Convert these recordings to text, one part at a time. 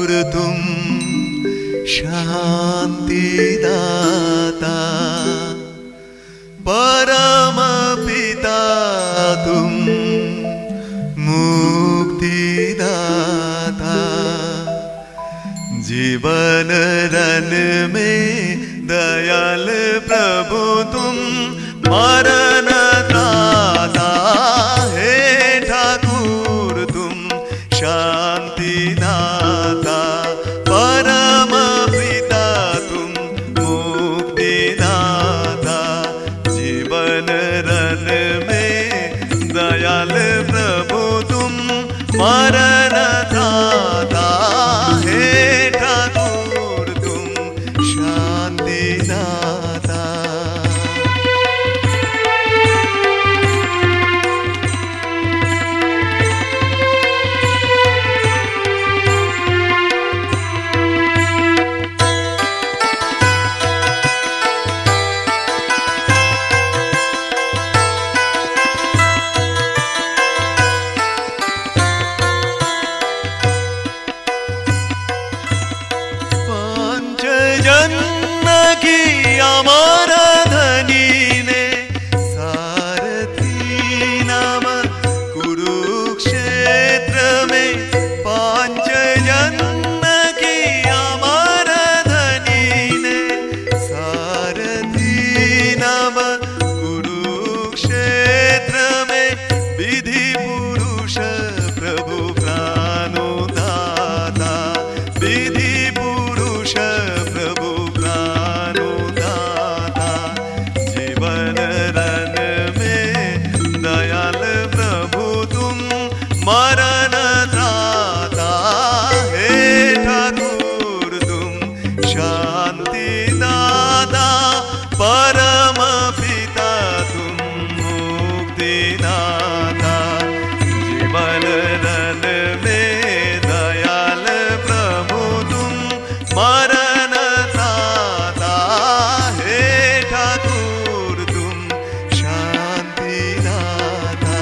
तुम शांतिदाता, परम पिता तुम मुक्तिदाता। जीवन रन में दयाल प्रभु तुम मरण दाता। हे ठाकुर तुम शांतिदाता, परम पिता तुम मुक्तिदाता। जीवन रन में दयाल प्रभु तुम मरण दाता। हे ठाकुर तुम शांतिदाता। अमर धनी ने सारथी नाम कुरुक्षेत्र में, पांचजन्य की अमर धनी ने सारथी नाम कुरुक्षेत्र में। विधि पुरुष प्रभु प्राणोदाता, विधि पुरुष प्रभु मरण दाता। हे ठाकुर तुम शांतिदाता, परम पिता तुम मुक्तिदाता। जीवन रन में दयाल प्रभु तुम मरण दाता। हे ठाकुर तुम शांतिदाता।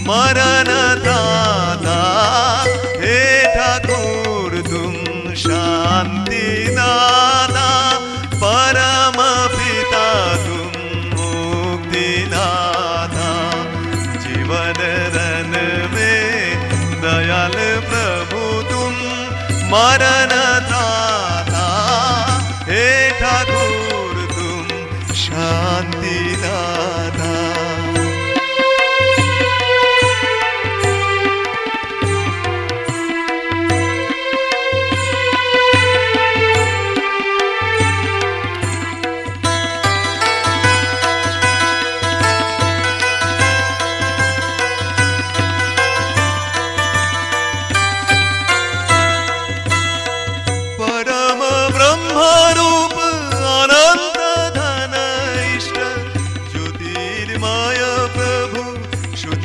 मरण दाता। हे ठाकुर तुम शांतिदाता, परम पिता तुम मुक्तिदाता। जीवन रन में दयाल प्रभु तुम मरण दाता। हे ठाकुर तुम शांतिदाता।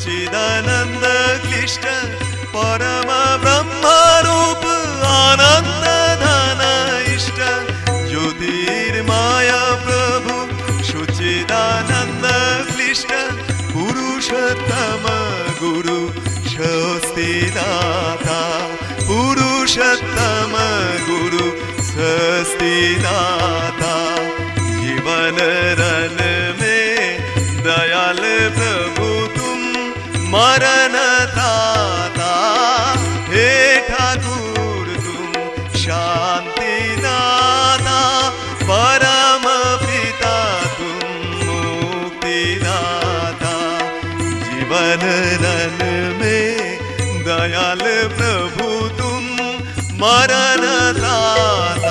चिदानंद क्लिष्ट परम ब्रह्म रूप आनंद धन इष्ट, ज्योतिर्मय प्रभु शुचिदानंद क्लिष्ट। पुरुषोत्तम गुरु स्वस्तिदाता, पुरुषोत्तम गुरु स्वस्तिदाता। जीवन रन में दयाल प्रभु तुम मरण दाता हे ठाकुर तुम शांति दाता परम पिता तुम मुक्ति दाता जीवन रन में दयाल प्रभु तुम मरण दाता